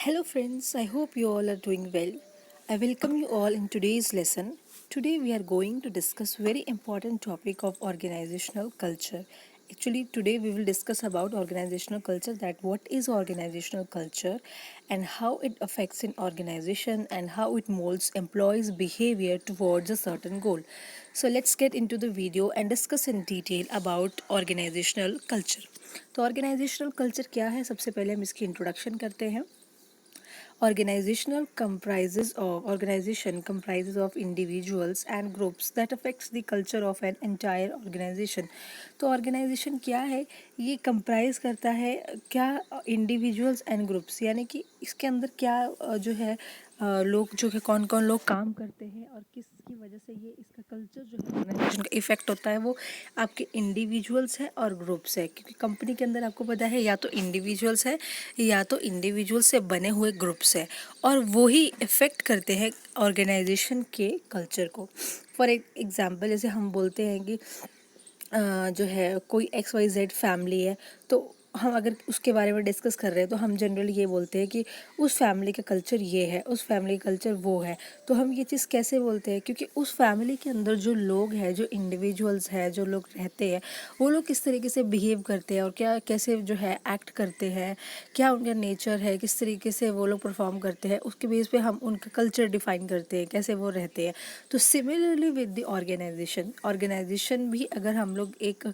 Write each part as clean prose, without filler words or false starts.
Hello, friends. I hope you all are doing well. I welcome you all in today's lesson. Today, we are going to discuss very important topic of organizational culture. Actually, today we will discuss about organizational culture. That what is organizational culture, and how it affects in organization, and how it molds employees' behavior towards a certain goal. So let's get into the video and discuss in detail about organizational culture. तो organisational culture क्या है, सबसे पहले हम इसकी introduction करते हैं. Organization comprises of individuals and groups that affects the culture of an entire organization. तो ऑर्गेनाइजेशन क्या है, ये कंप्राइज करता है क्या, इंडिविजुअल्स एंड ग्रुप्स, यानी कि इसके अंदर क्या जो है लोग जो है कौन कौन लोग काम करते हैं और किसकी वजह से ये इसका कल्चर जो है ऑर्गेनाइजेशन का इफेक्ट होता है, वो आपके इंडिविजुअल्स है और ग्रुप्स है. क्योंकि कंपनी के अंदर आपको पता है या तो इंडिविजुअल्स है या तो इंडिविजुअल से बने हुए ग्रुप्स है, और वो ही इफेक्ट करते हैं ऑर्गेनाइजेशन के कल्चर को. फॉर एग्जांपल जैसे हम बोलते हैं कि जो है कोई XYZ फैमिली है, तो हम अगर उसके बारे में डिस्कस कर रहे हैं तो हम जनरली ये बोलते हैं कि उस फैमिली का कल्चर ये है, उस फैमिली का कल्चर वो है. तो हम ये चीज़ कैसे बोलते हैं, क्योंकि उस फैमिली के अंदर जो लोग हैं, जो इंडिविजुअल्स हैं, जो लोग रहते हैं, वो लोग किस तरीके से बिहेव करते हैं और क्या कैसे जो है एक्ट करते हैं, क्या उनका नेचर है, किस तरीके से वो लोग परफॉर्म करते हैं, उसके बेस पे हम उनका कल्चर डिफाइन करते हैं, कैसे वो रहते हैं. तो सिमिलरली विद द ऑर्गेनाइजेशन भी अगर हम लोग एक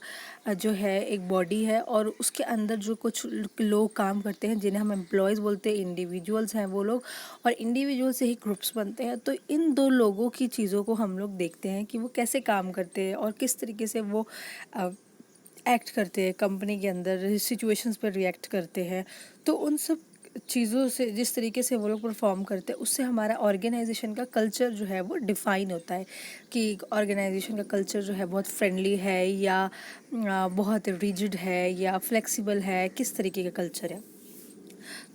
जो है एक बॉडी है और उसके अंदर जो कुछ लोग काम करते हैं जिन्हें हम एम्प्लॉयज़ बोलते हैं, इंडिविजुअल्स हैं वो लोग, और इंडिविजुअल से ही ग्रुप्स बनते हैं. तो इन दो लोगों की चीज़ों को हम लोग देखते हैं कि वो कैसे काम करते हैं और किस तरीके से वो एक्ट करते हैं कंपनी के अंदर, सिचुएशंस पर रिएक्ट करते हैं. तो उन सब चीज़ों से जिस तरीके से वो लोग परफॉर्म करते हैं, उससे हमारा ऑर्गेनाइजेशन का कल्चर जो है वो डिफ़ाइन होता है कि ऑर्गेनाइजेशन का कल्चर जो है बहुत फ्रेंडली है या बहुत रिजिड है या फ्लेक्सिबल है, किस तरीके का कल्चर है.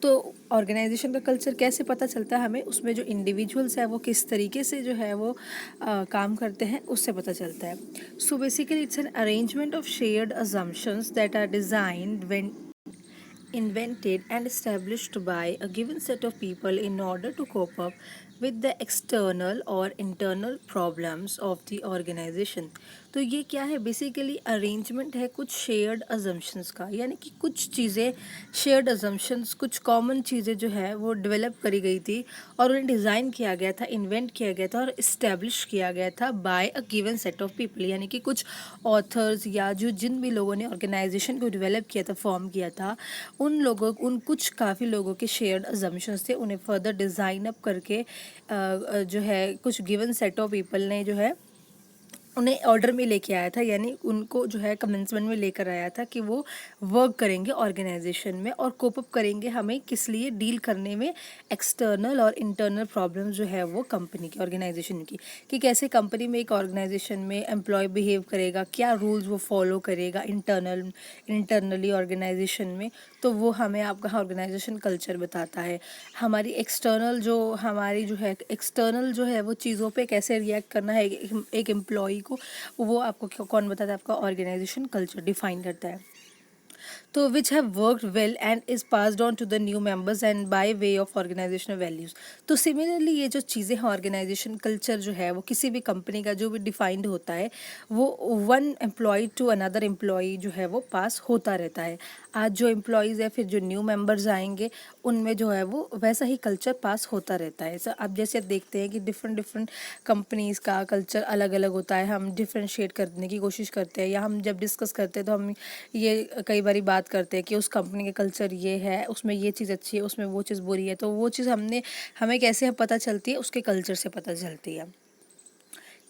तो ऑर्गेनाइजेशन का कल्चर कैसे पता चलता है हमें, उसमें जो इंडिविजुअल्स है वो किस तरीके से जो है वो काम करते हैं, उससे पता चलता है. So basically it's an arrangement of shared assumptions that are designed when invented and established by a given set of people in order to cope up with the external or internal problems of the organization. तो ये क्या है, basically arrangement है कुछ shared assumptions का, यानी कि कुछ चीज़ें शेयर्ड अजम्पशंस, कुछ कॉमन चीज़ें जो है वो डेवलप करी गई थी और उन्हें डिज़ाइन किया गया था, इन्वेंट किया गया था और इस्टेब्लिश किया गया था by a given set of people, यानी कि कुछ ऑथर्स या जो जिन भी लोगों ने ऑर्गेनाइजेशन को डेवलप किया था, फॉर्म किया था, उन कुछ काफ़ी लोगों के शेयर्ड अजम्पशंस थे. उन्हें फर्दर डिज़ाइन अप करके जो है कुछ गिवन सेट ऑफ पीपल ने जो है उन्हें ऑर्डर में लेके आया था, यानी उनको जो है कमेंसमेंट में लेकर आया था कि वो वर्क करेंगे ऑर्गेनाइजेशन में और कोप अप करेंगे हमें किस लिए, डील करने में एक्सटर्नल और इंटरनल प्रॉब्लम जो है वो कंपनी की, ऑर्गेनाइजेशन की, कि कैसे कंपनी में एक ऑर्गेनाइजेशन में एम्प्लॉय बिहेव करेगा, क्या रूल्स वो फॉलो करेगा इंटरनली ऑर्गेनाइजेशन में. तो वो हमें आपका ऑर्गेनाइजेशन कल्चर बताता है. हमारी एक्सटर्नल जो है वो चीज़ों पे कैसे रिएक्ट करना है एक एम्प्लॉय को, वो आपको कौन बताता है, आपका ऑर्गेनाइजेशन कल्चर डिफाइन करता है. तो which have worked well and is passed on to the new members and by way of organizational values. तो सिमिलरली ये जो चीज़ें हैं, ऑर्गेनाइजेशन कल्चर जो है वो किसी भी कंपनी का जो भी डिफाइंड होता है, वो one employee to another employee जो है वो पास होता रहता है. आज जो एम्प्लॉयज़ है, फिर जो न्यू मेंबर्स आएंगे, उनमें जो है वो वैसा ही कल्चर पास होता रहता है. सो अब जैसे देखते हैं कि डिफरेंट डिफरेंट कंपनीज़ का कल्चर अलग अलग होता है, हम डिफ्रेंशिएट करने की कोशिश करते हैं, या हम जब डिस्कस करते हैं तो हम ये कई बारी बात करते हैं कि उस कंपनी का कल्चर ये है, उसमें ये चीज़ अच्छी है, उसमें वो चीज़ बुरी है. तो वो चीज़ हमें कैसे पता चलती है, उसके कल्चर से पता चलती है.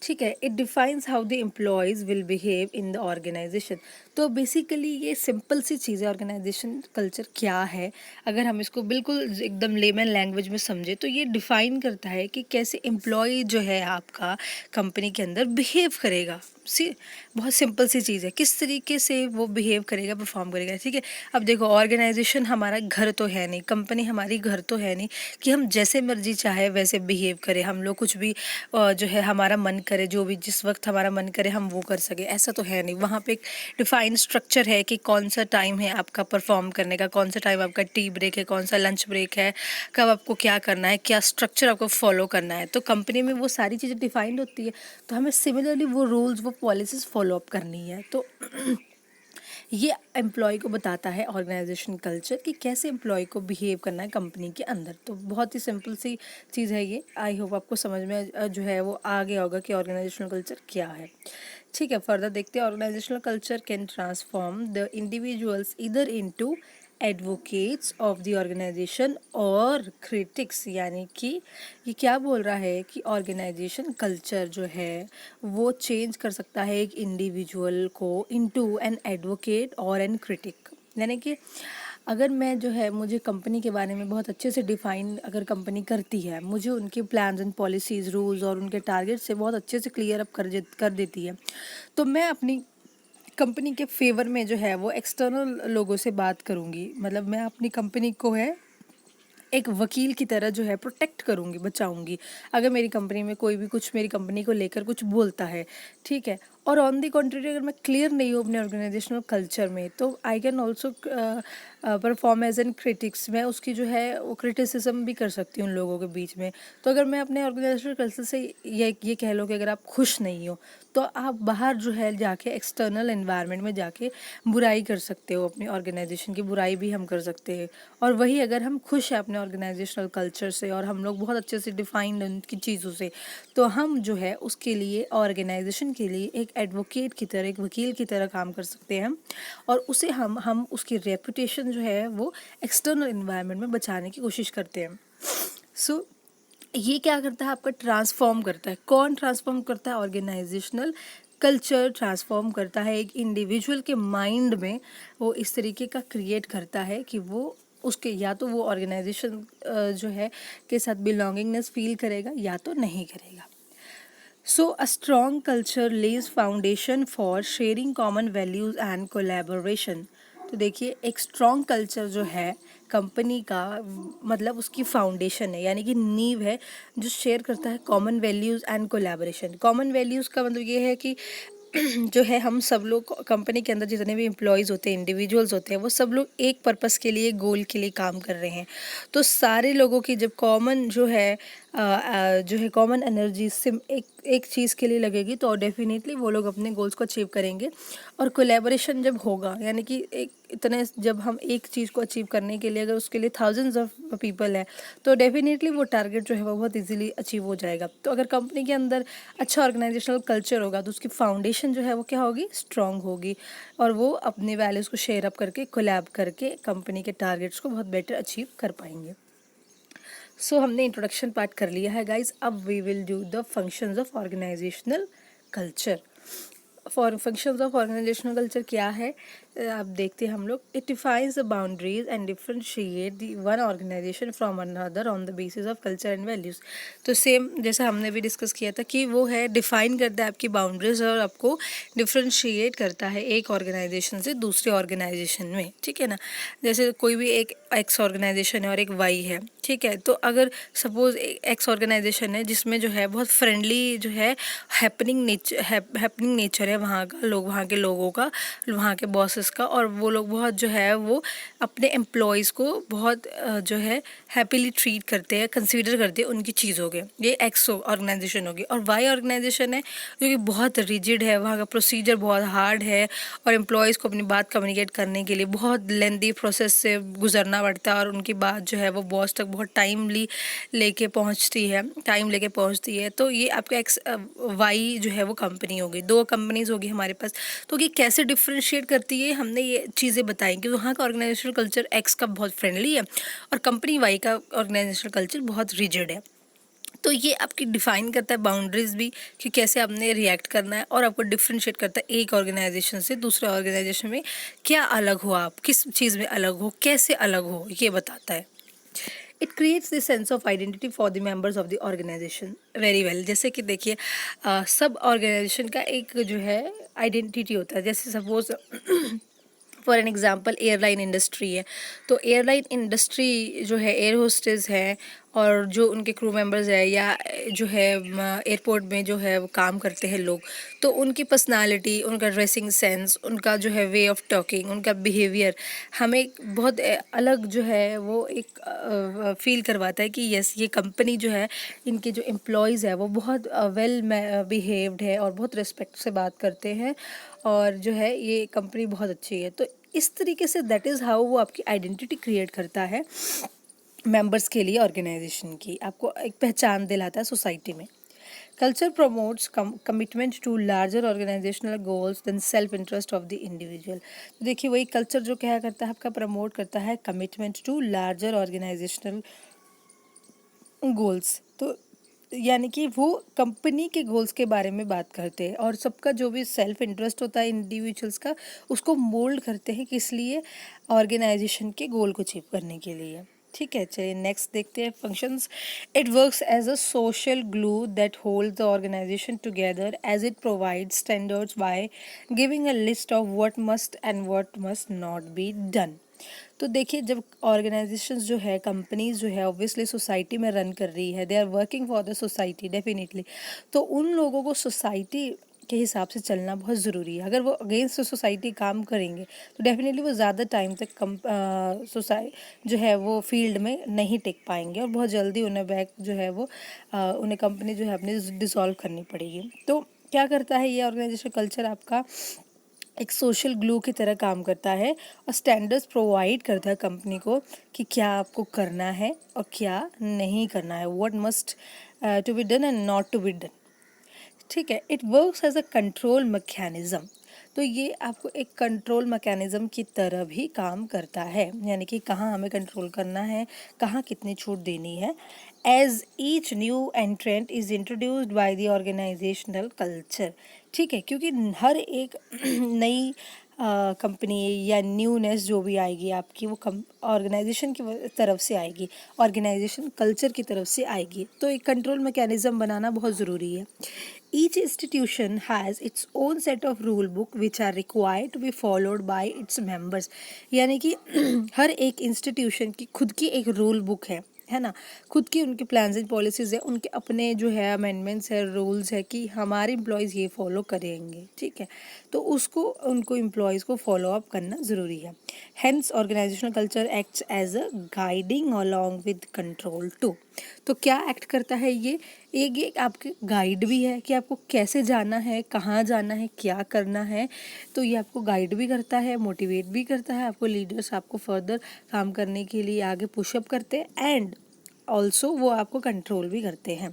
ठीक है. It defines how the employees will behave in the organization. तो बेसिकली ये सिंपल सी चीज़ है, ऑर्गेनाइजेशन कल्चर क्या है, अगर हम इसको बिल्कुल एकदम लेमन लैंग्वेज में समझे तो ये डिफ़ाइन करता है कि कैसे एम्प्लॉय जो है आपका कंपनी के अंदर बिहेव करेगा. सी बहुत सिंपल सी चीज़ है, किस तरीके से वो बिहेव करेगा, परफॉर्म करेगा, ठीक है। अब देखो, ऑर्गेनाइजेशन हमारा घर तो है नहीं, कंपनी हमारी घर तो है नहीं कि हम जैसे मर्जी चाहे वैसे बिहेव करें, हम लोग कुछ भी जो है हमारा मन करे, जो भी जिस वक्त हमारा मन करे हम वो कर सके, ऐसा तो है नहीं। वहाँ पे एक डिफाइंड स्ट्रक्चर है कि कौन सा टाइम है आपका परफॉर्म करने का, कौन सा टाइम आपका टी ब्रेक है, कौन सा लंच ब्रेक है, कब आपको क्या करना है, क्या स्ट्रक्चर आपको फॉलो करना है। तो कंपनी में वो सारी चीज़ें डिफाइंड होती है, तो हमें सिमिलरली वो रूल्स, वो पॉलिसीज फॉलो अप करनी है। तो ये एम्प्लॉय को बताता है ऑर्गेनाइजेशन कल्चर कि कैसे एम्प्लॉय को बिहेव करना है कंपनी के अंदर। तो बहुत ही सिंपल सी चीज़ है ये। आई होप आपको समझ में जो है वो आ गया होगा कि ऑर्गेनाइजेशनल कल्चर क्या है। ठीक है, फर्दर देखते हैं। Organisational culture can transform the individuals इधर into advocates of the organisation और क्रिटिक्स, यानी कि ये क्या बोल रहा है कि ऑर्गेनाइजेशन कल्चर जो है वो चेंज कर सकता है एक इंडिविजुअल को इनटू एन एडवोकेट और एन क्रिटिक। यानी कि अगर मैं जो है, मुझे कंपनी के बारे में बहुत अच्छे से डिफाइन अगर कंपनी करती है, मुझे उनके प्लान्स एंड पॉलिसीज़, रूल्स और उनके टारगेट से बहुत अच्छे से क्लियर अप कर देती है, तो मैं अपनी कंपनी के फेवर में जो है वो एक्सटर्नल लोगों से बात करूँगी। मतलब मैं अपनी कंपनी को है एक वकील की तरह जो है प्रोटेक्ट करूँगी, बचाऊँगी। अगर मेरी कंपनी में कोई भी कुछ मेरी कंपनी को लेकर कुछ बोलता है, ठीक है। और ऑन दी कॉन्ट्री, अगर मैं क्लियर नहीं हूँ अपने ऑर्गेनाइजेशनल कल्चर में, तो I can also perform as an critics. मैं उसकी जो है वो क्रिटिसिज्म भी कर सकती हूँ उन लोगों के बीच में। तो अगर मैं अपने ऑर्गेनाइजेशनल कल्चर से ये कह लो कि अगर आप खुश नहीं हो, तो आप बाहर जो है जाके एक्सटर्नल एनवायरनमेंट में जाके बुराई कर सकते हो, अपनी ऑर्गेनाइजेशन की बुराई भी हम कर सकते हैं। और वही अगर हम खुश हैं अपने ऑर्गेनाइजेशनल कल्चर से और हम लोग बहुत अच्छे से डिफाइंड उनकी चीज़ों से, तो हम जो है उसके लिए, ऑर्गेनाइजेशन के लिए एक एडवोकेट की तरह, एक वकील की तरह काम कर सकते हैं हम। और उसे हम उसकी रेपुटेशन जो है वो एक्सटर्नल इन्वायरमेंट में बचाने की कोशिश करते हैं। सो ये क्या करता है, आपका ट्रांसफॉर्म करता है। कौन ट्रांसफॉर्म करता है? ऑर्गेनाइजेशनल कल्चर ट्रांसफॉर्म करता है एक इंडिविजुअल के माइंड में। वो इस तरीके का क्रिएट करता है कि वो उसके, या तो वो ऑर्गेनाइजेशन जो है के साथ बिलोंगिंगनेस फील करेगा या तो नहीं करेगा। So a strong culture lays foundation for sharing common values and collaboration. तो देखिए, एक स्ट्रॉन्ग कल्चर जो है कंपनी का, मतलब उसकी फाउंडेशन है, यानी कि नींव है, जो शेयर करता है common values and collaboration. Common values का मतलब ये है कि जो है हम सब लोग कंपनी के अंदर जितने भी एम्प्लॉयज़ होते हैं, इंडिविजुअल्स होते हैं, वो सब लोग एक पर्पस के लिए, गोल के लिए काम कर रहे हैं। तो सारे लोगों की जब कॉमन जो है कॉमन एनर्जी से एक चीज़ के लिए लगेगी, तो डेफिनेटली वो लोग अपने गोल्स को अचीव करेंगे। और कोलैबोरेशन जब होगा, यानी कि एक इतने, जब हम एक चीज़ को अचीव करने के लिए, अगर उसके लिए थाउजेंड्स ऑफ पीपल है, तो डेफिनेटली वो टारगेट जो है वो बहुत इजीली अचीव हो जाएगा। तो अगर कंपनी के अंदर अच्छा ऑर्गेनाइजेशनल कल्चर होगा, तो उसकी फाउंडेशन जो है वो क्या होगी? स्ट्रांग होगी। और वो अपने वैल्यूज़ को शेयर अप करके, कोलैब करके कंपनी के टारगेट्स को बहुत बेटर अचीव कर पाएंगे। सो हमने इंट्रोडक्शन पार्ट कर लिया है गाइज। अब we will do the functions of organizational culture. For functions of organizational culture क्या है, आप देखते हैं हम लोग। It defines the boundaries and differentiate the one organization from another on the basis of culture and values. तो same जैसा हमने भी डिस्कस किया था कि वो है डिफाइन करता है आपकी बाउंड्रीज और आपको डिफरेंशिएट करता है एक ऑर्गेनाइजेशन से दूसरे ऑर्गेनाइजेशन में, ठीक है ना। जैसे कोई भी एक एक्स ऑर्गेनाइजेशन है और एक वाई है, ठीक है। तो अगर सपोज एक्स ऑर्गेनाइजेशन है जिसमें जो है बहुत फ्रेंडली जो है हैपनिंग नेचर है वहाँ का, वहाँ के लोगों का, वहाँ के बॉसेस का, और वो लोग बहुत जो है वो अपने एम्प्लॉयज़ को बहुत जो है हैप्पीली ट्रीट करते हैं, कंसीडर करते हैं उनकी चीज़ के। ये एक्स ऑर्गेनाइजेशन होगी। और वाई ऑर्गेनाइजेशन है जो कि बहुत रिजिड है, वहाँ का प्रोसीजर बहुत हार्ड है, और एम्प्लॉयज़ को अपनी बात कम्युनिकेट करने के लिए बहुत लेंदी प्रोसेस से गुजरना पड़ता है, और उनकी बात जो है वो बॉस तक बहुत टाइम लेके पहुँचती है। तो ये आपका एक्स वाई जो है वो कंपनी होगी। दो कंपनीज होगी हमारे पास। तो ये कैसे डिफ्रेंशिएट करती है, हमने ये चीज़ें बताई कि वहाँ का ऑर्गेनाइजेशनल कल्चर एक्स का बहुत फ्रेंडली है और कंपनी वाई का ऑर्गेनाइजेशनल कल्चर बहुत रिजिड है। तो ये आपकी डिफाइन करता है बाउंड्रीज भी कि कैसे आपने रिएक्ट करना है, और आपको डिफ्रेंशिएट करता है एक ऑर्गेनाइजेशन से दूसरे ऑर्गेनाइजेशन में क्या अलग हो, आप किस चीज़ में अलग हो, कैसे अलग हो, ये बताता है। It creates the sense of identity for the members of the organization very well. जैसे कि देखिए सब ऑर्गेनाइजेशन का एक जो है आइडेंटिटी होता है। जैसे suppose for an example airline industry है, तो एयरलाइन इंडस्ट्री जो है एयर होस्टेस है और जो उनके क्रू मेंबर्स है या जो है एयरपोर्ट में जो है वो काम करते हैं लोग, तो उनकी पर्सनालिटी, उनका ड्रेसिंग सेंस, उनका जो है वे ऑफ टॉकिंग, उनका बिहेवियर हमें बहुत अलग जो है वो एक फील करवाता है कि यस ये कंपनी जो है, इनके जो एम्प्लॉयज़ है वो बहुत वेल बिहेव्ड है और बहुत रिस्पेक्ट से बात करते हैं और जो है ये कंपनी बहुत अच्छी है। तो इस तरीके से दैट इज़ हाउ वो आपकी आइडेंटिटी क्रिएट करता है मेंबर्स के लिए ऑर्गेनाइजेशन की, आपको एक पहचान दिलाता है सोसाइटी में। Culture promotes commitment to larger organizational goals than self interest of the individual. तो देखिए वही कल्चर जो क्या करता है, आपका प्रमोट करता है commitment to larger organizational goals. तो यानी कि वो कंपनी के गोल्स के बारे में बात करते हैं और सबका जो भी सेल्फ इंटरेस्ट होता है इंडिविजुअल्स का, उसको मोल्ड करते हैं किस लिए, ऑर्गेनाइजेशन के गोल को अचीव करने के लिए। ठीक है, चलिए नेक्स्ट देखते हैं functions. It works as a social glue that hold the organization together as it provide standards by giving a list of what must and what must not be done. तो देखिए जब ऑर्गेनाइजेशंस जो है, companies जो है obviously society में run कर रही है, they are working for the society definitely, तो उन लोगों को सोसाइटी के हिसाब से चलना बहुत ज़रूरी है। अगर वो अगेंस्ट सोसाइटी काम करेंगे तो डेफिनेटली वो ज़्यादा टाइम तक जो है वो फील्ड में नहीं टिक पाएंगे और बहुत जल्दी उन्हें बैक जो है वो उन्हें कंपनी जो है अपनी डिसॉल्व करनी पड़ेगी। तो क्या करता है ये ऑर्गेनाइजेशन कल्चर, आपका एक सोशल ग्लू की तरह काम करता है और स्टैंडर्ड्स प्रोवाइड करता है कंपनी को कि क्या आपको करना है और क्या नहीं करना है, what must to be done and not to be done. ठीक है, it works as a control mechanism. तो ये आपको एक कंट्रोल मैकेनिज्म की तरह भी काम करता है, यानी कि कहाँ हमें कंट्रोल करना है, कहाँ कितनी छूट देनी है। As each new entrant is introduced by the organizational culture. ठीक है, क्योंकि हर एक नई कंपनी या न्यूनेस जो भी आएगी आपकी, वो ऑर्गेनाइजेशन की तरफ से आएगी, ऑर्गेनाइजेशन कल्चर की तरफ से आएगी। तो एक कंट्रोल मैकेनिज्म बनाना बहुत ज़रूरी है। Each institution has its own set of rule book which are required to be followed by its members। यानी कि हर एक इंस्टीट्यूशन की खुद की एक रूल बुक है ना, खुद की उनके प्लान्स एंड पॉलिसीज़ है, उनके अपने जो है अमेंडमेंट्स है, रूल्स है कि हमारे एम्प्लॉयज़ ये फॉलो करेंगे। ठीक है, तो उसको उनको एम्प्लॉयज़ को फॉलो अप करना ज़रूरी है। Hence organizational culture acts as a guiding along with control too. तो क्या एक्ट करता है ये आपके गाइड भी है कि आपको कैसे जाना है, कहाँ जाना है, क्या करना है। तो ये आपको गाइड भी करता है, मोटिवेट भी करता है, आपको लीडर्स आपको फर्दर काम करने के लिए आगे पुशअप करते हैं एंड ऑल्सो वो आपको कंट्रोल भी करते हैं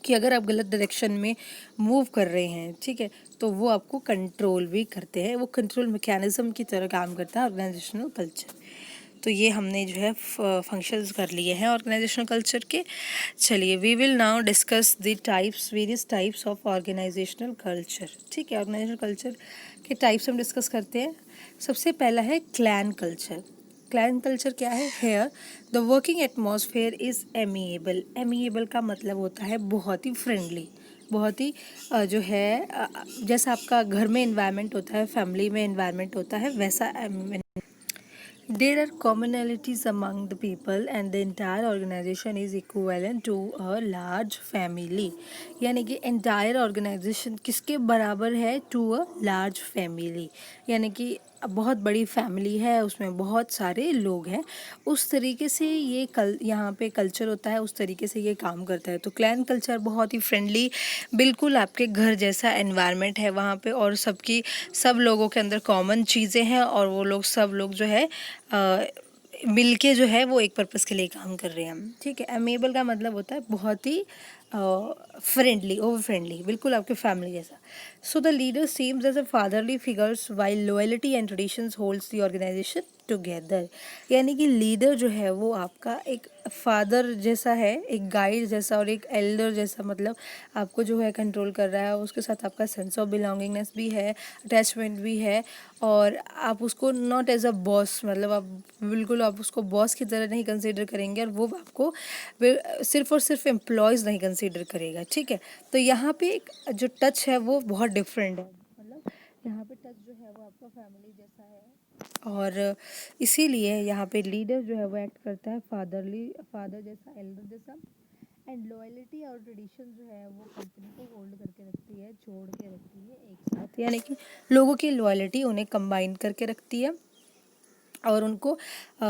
कि अगर आप गलत डायरेक्शन में मूव कर रहे हैं, ठीक है, तो वो आपको कंट्रोल भी करते हैं। वो कंट्रोल मैकेनिज्म की तरह काम करता है ऑर्गेनाइजेशनल कल्चर। तो ये हमने जो है फंक्शंस कर लिए हैं ऑर्गेनाइजेशनल कल्चर के। चलिए we will now discuss the types, various types of organizational culture. ठीक है, ऑर्गेनाइजेशनल कल्चर के टाइप्स हम डिस्कस करते हैं। सबसे पहला है क्लैन कल्चर। क्लैन कल्चर क्या है? Here the working atmosphere is amiable. Amiable का मतलब होता है बहुत ही फ्रेंडली, बहुत ही जो है जैसा आपका घर में इन्वायरमेंट होता है, फैमिली में इन्वायरमेंट होता है, वैसा there are commonalities among the people and the entire organization is equivalent to a large family। यानी कि entire organization किसके बराबर है? to a large family। यानी कि बहुत बड़ी फैमिली है, उसमें बहुत सारे लोग हैं, उस तरीके से ये यहाँ पे कल्चर होता है, उस तरीके से ये काम करता है। तो क्लैन कल्चर बहुत ही फ्रेंडली, बिल्कुल आपके घर जैसा एनवायरनमेंट है वहाँ पे और सब लोगों के अंदर कॉमन चीज़ें हैं और वो लोग सब लोग जो है मिलके जो है वो एक पर्पस के लिए काम कर रहे हैं। ठीक है, अमेबल का मतलब होता है बहुत ही फ्रेंडली, ओवर फ्रेंडली, बिल्कुल आपके फैमिली जैसा. So the leader seems as a fatherly figures while loyalty and traditions holds the organization together. यानी कि लीडर जो है वो आपका एक फादर जैसा है, एक गाइड जैसा और एक एल्डर जैसा, मतलब आपको जो है कंट्रोल कर रहा है. उसके साथ आपका सेंस ऑफ बिलोंगिंगनेस भी है, अटैचमेंट भी है, और आप उसको नॉट एज अ बॉस, मतलब आप बिल्कुल आप उसको बॉस की तरह नहीं कंसिडर करेंगे, और वो आपको सिर्फ और सिर्फ एम्प्लॉयज़ नहीं कंसिडर करेगा. ठीक है, तो यहाँ पे एक जो टच है वो बहुत डिफरेंट है, मतलब यहाँ पे टच जो है वो आपका फैमिली जैसा है, और इसीलिए यहाँ पे लीडर जो है वो एक्ट करता है फादर जैसा, एल्डर जैसा. एंड लॉयल्टी और ट्रेडिशन जो है वो कंपनी को होल्ड करके रखती है, जोड़ के रखती है एक साथ, यानी कि लोगों की लॉयल्टी उन्हें कंबाइन करके रखती है और उनको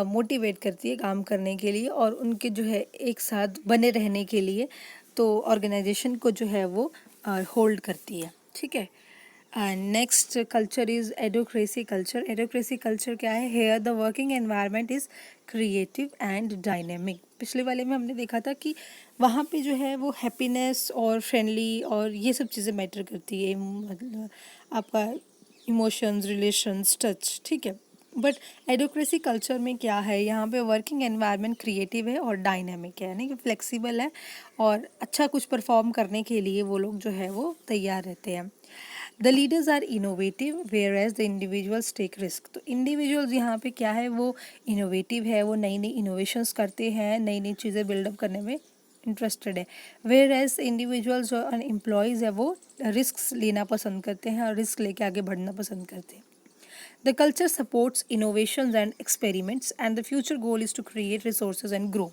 मोटिवेट करती है काम करने के लिए, और उनके जो है एक साथ बने रहने के लिए, तो ऑर्गेनाइजेशन को जो है वो होल्ड करती है. ठीक है. Next culture is adhocracy culture. Adhocracy culture क्या है? Here the working environment is creative and dynamic. पिछले वाले में हमने देखा था कि वहाँ पे जो है वो हैप्पीनेस और फ्रेंडली और ये सब चीज़ें मैटर करती है, मतलब आपका इमोशंस, रिलेशंस, टच. ठीक है. बट एडोक्रेसी कल्चर में क्या है? यहाँ पे वर्किंग एनवायरनमेंट क्रिएटिव है और डायनेमिक है, यानी कि फ्लेक्सिबल है, और अच्छा कुछ परफॉर्म करने के लिए वो लोग जो है वो तैयार रहते हैं. The leaders are innovative whereas the individuals take risk. तो इंडिविजुअल्स यहाँ पे क्या है, वो इनोवेटिव है, वो नई नई इनोवेशंस करते हैं, नई नई चीज़ें बिल्डअप करने में इंटरेस्टेड है. वेयर एज इंडिविजुअल्स जो एम्प्लॉयज़ है वो रिस्क लेना पसंद करते हैं और रिस्क लेके आगे बढ़ना पसंद करते हैं. The culture supports innovations and experiments, and the future goal is to create resources and grow.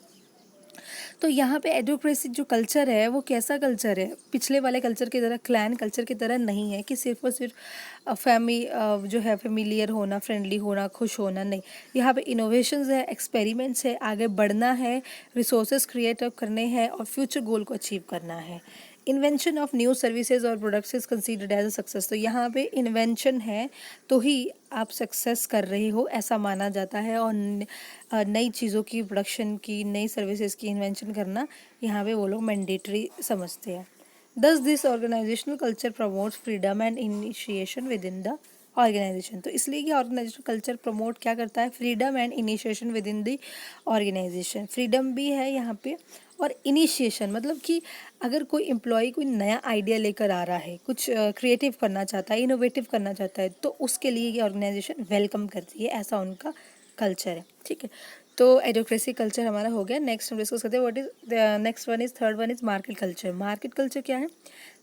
तो यहाँ पे एडोक्रेसी जो कल्चर है वो कैसा कल्चर है? पिछले वाले कल्चर की तरह, क्लैन कल्चर की तरह नहीं है कि सिर्फ और सिर्फ जो है फेमिलियर होना, फ्रेंडली होना, खुश होना, नहीं. यहाँ पे इनोवेशंस है, एक्सपेरिमेंट्स है, आगे बढ़ना है, रिसोर्सेज क्रिएट करने हैं और फ्यूचर गोल को अचीव करना है. इन्वेंशन ऑफ न्यू सर्विसेज और products is considered as a success. तो यहाँ पे इन्वेंशन है तो ही आप सक्सेस कर रहे हो, ऐसा माना जाता है, और नई चीज़ों की प्रोडक्शन की, नई सर्विसेज की इन्वेंशन करना यहाँ पे वो लोग मैंडेटरी समझते हैं. Thus this organizational culture promotes freedom and initiation within the organization. तो इसलिए कि ऑर्गेनाइजेशन कल्चर प्रमोट क्या करता है? Freedom and initiation within the organization. फ्रीडम भी है यहाँ पे, और इनिशिएशन मतलब कि अगर कोई एम्प्लॉय कोई नया आइडिया लेकर आ रहा है, कुछ क्रिएटिव करना चाहता है, इनोवेटिव करना चाहता है, तो उसके लिए ये ऑर्गेनाइजेशन वेलकम करती है, ऐसा उनका कल्चर है. ठीक है. तो एडोक्रेसी कल्चर हमारा हो गया. नेक्स्ट हम डिस्कस करते हैं what is next one is, third one is market culture. Market culture क्या है?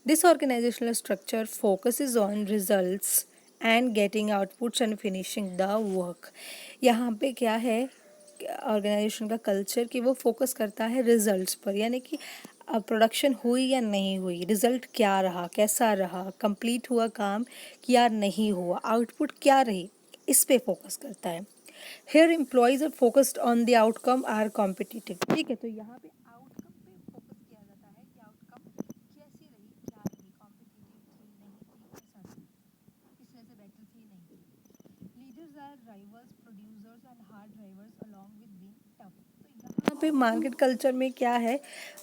This organizational structure focuses on results and getting outputs and finishing the work. यहाँ पे क्या है ऑर्गेनाइजेशन का कल्चर कि वो फोकस करता है रिजल्ट्स पर, यानी कि प्रोडक्शन हुई या नहीं हुई, रिजल्ट क्या रहा, कैसा रहा, कंप्लीट हुआ काम या नहीं हुआ, आउटपुट क्या रही, इस पे फोकस करता है. Here employees are focused on the outcome are competitive. ठीक है, तो यहाँ पे आउटकम पे फोकस किया जाता है कि आउटकम कैसी रही, क्या रही, कॉम्पिटिटिव थी, नहीं थी, कैसा रही, किस वजह से बेटर थी, नहीं थी. Leaders are drivers, producers and hard drivers along with being tough. तो यहाँ पे मार्केट कल्चर में क्या है,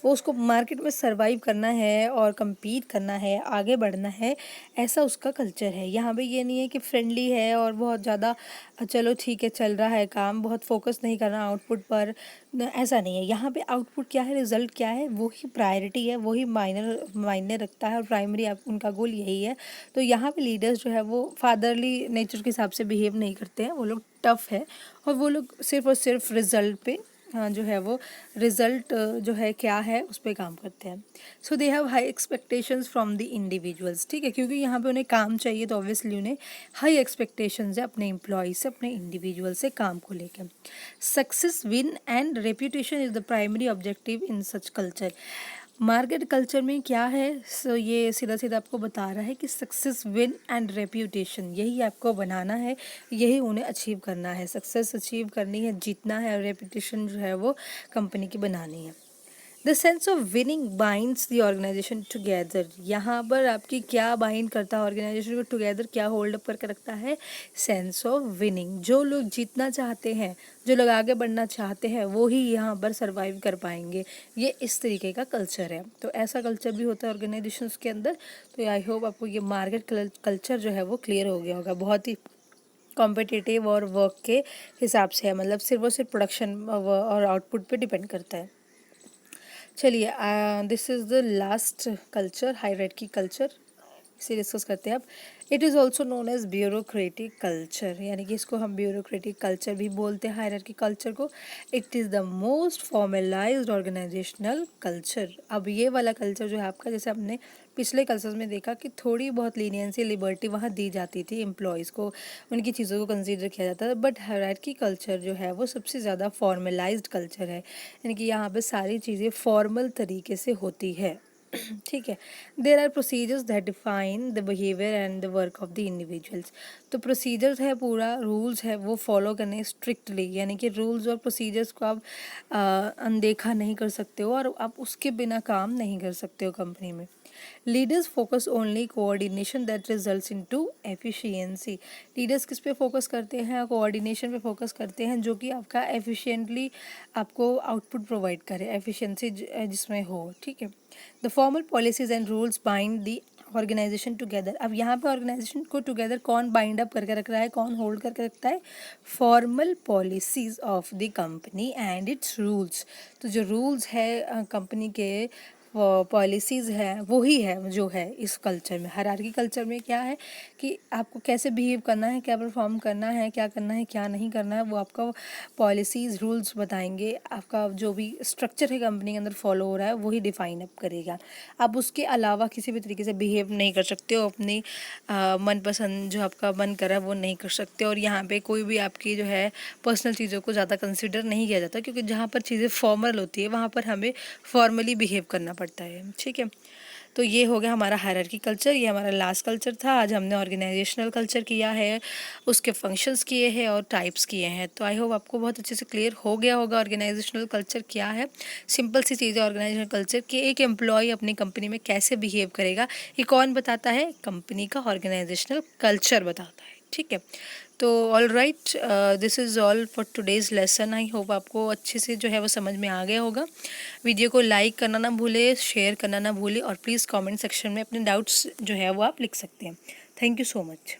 वो उसको मार्केट में सरवाइव करना है और compete करना है, आगे बढ़ना है, ऐसा उसका कल्चर है. यहाँ पे ये नहीं है कि फ्रेंडली है और बहुत ज़्यादा चलो ठीक है चल रहा है काम, बहुत फोकस नहीं करना आउटपुट पर, ऐसा नहीं है. यहाँ पे आउटपुट क्या है, रिजल्ट क्या है, वो ही प्रायोरिटी है, वही मायने रखता है, और प्राइमरी आप उनका गोल यही है. तो यहाँ पे लीडर्स जो है वो फादरली नेचर के हिसाब से बिहेव नहीं करते हैं, वो लोग टफ है, और वो लोग सिर्फ और सिर्फ रिजल्ट पे, हाँ जो है वो रिजल्ट जो है क्या है उस पर काम करते हैं. So they have high expectations from the individuals. ठीक है, क्योंकि यहाँ पे उन्हें काम चाहिए, तो ऑब्वियसली उन्हें हाई एक्सपेक्टेशंस है अपने एम्प्लॉय से, अपने इंडिविजुअल से काम को लेकर. Success, win and reputation is the primary objective in such culture. Market culture में क्या है, सो ये सीधा सीधा आपको बता रहा है कि सक्सेस, विन एंड रेप्यूटेशन यही आपको बनाना है, यही उन्हें अचीव करना है. सक्सेस अचीव करनी है, जीतना है, और रेप्यूटेशन जो है वो कंपनी की बनानी है. The sense of winning binds the organization together. यहाँ पर आपकी क्या बाइंड करता है ऑर्गेनाइजेशन को टुगेदर, क्या होल्ड अप करके रखता है? Sense of winning. जो लोग जीतना चाहते हैं, जो लोग आगे बढ़ना चाहते हैं, वो ही यहाँ पर सर्वाइव कर पाएंगे। ये इस तरीके का कल्चर है। तो ऐसा कल्चर भी होता है ऑर्गेनाइजेशंस के अंदर। तो आई होप आपको ये मार्केट कल्चर जो है वो क्लियर हो गया होगा। बहुत ही कॉम्पिटिटिव और वर्क के हिसाब से है, मतलब सिर्फ और सिर्फ प्रोडक्शन और आउटपुट पे डिपेंड करता है। चलिए, this is the last culture, hierarchy culture, इसे डिस्कस करते हैं अब। It is also known as bureaucratic culture, यानी कि इसको हम ब्यूरोक्रेटिक कल्चर भी बोलते हैं हायरार्की कल्चर को। It is the most formalized organizational culture. अब ये वाला कल्चर जो है आपका, जैसे हमने पिछले कल्चर्स में देखा कि थोड़ी बहुत लीनियंसी, लिबर्टी वहाँ दी जाती थी एम्प्लॉयज़ को, उनकी चीज़ों को कंसीडर किया जाता था। बट हायरार्की कल्चर जो है वो सबसे ज़्यादा फॉर्मलाइज्ड कल्चर है, यानी कि यहाँ पे सारी चीज़ें फॉर्मल तरीके से होती है। ठीक है। There are procedures that define the behaviour and the work of the individuals. तो प्रोसीजर्स है, पूरा रूल्स है, वो फॉलो करने स्ट्रिक्टली, यानी कि रूल्स और प्रोसीजर्स को आप अनदेखा नहीं कर सकते हो और आप उसके बिना काम नहीं कर सकते हो कंपनी में। Leaders focus only coordination that results into efficiency. Leaders किस पे फोकस करते हैं? कोऑर्डिनेशन पे फोकस करते हैं, जो कि आपका एफिशिएंटली आपको आउटपुट प्रोवाइड करे, एफिशिएंसी जिसमें हो। ठीक है। The formal policies and rules bind the organization together. अब यहाँ पे ऑर्गेनाइजेशन को टुगेदर कौन बाइंड अप करके रख रहा है, कौन होल्ड करके रखता है? Formal policies of the company and it's rules. तो जो रूल्स है कंपनी के, पॉलिसीज़ है, वही है जो है इस कल्चर में। हायरार्की कल्चर में क्या है कि आपको कैसे बिहेव करना है, क्या परफॉर्म करना है, क्या करना है, क्या नहीं करना है, वो आपका पॉलिसीज़ रूल्स बताएंगे। आपका जो भी स्ट्रक्चर है कंपनी के अंदर फॉलो हो रहा है वही डिफाइन अप करेगा। आप उसके अलावा किसी भी तरीके से बिहेव नहीं कर सकते हो, अपनी मनपसंद जो आपका मन कर रहा है वो नहीं कर सकते। और यहाँ पे कोई भी आपकी जो है पर्सनल चीज़ों को ज़्यादा कंसिडर नहीं किया जाता, क्योंकि जहाँ पर चीज़ें फॉर्मल होती है वहाँ पर हमें फॉर्मली बिहेव करना पड़ता है। ठीक है। तो ये हो गया हमारा हायरार्की कल्चर, ये हमारा लास्ट कल्चर था। आज हमने ऑर्गेनाइजेशनल कल्चर किया है, उसके फंक्शंस किए हैं और टाइप्स किए हैं। तो आई होप आपको बहुत अच्छे से क्लियर हो गया होगा ऑर्गेनाइजेशनल कल्चर क्या है। सिंपल सी चीज़ है ऑर्गेनाइजेशनल कल्चर कि एक एम्प्लॉय अपनी कंपनी में कैसे बिहेव करेगा, ये कौन बताता है? कंपनी का ऑर्गेनाइजेशनल कल्चर बताता है। ठीक है। तो all right, this is all for today's lesson. I hope आपको अच्छे से जो है वो समझ में आ गया होगा। वीडियो को लाइक करना ना भूले, शेयर करना ना भूले, और प्लीज़ कमेंट सेक्शन में अपने डाउट्स जो है वो आप लिख सकते हैं। Thank you so much.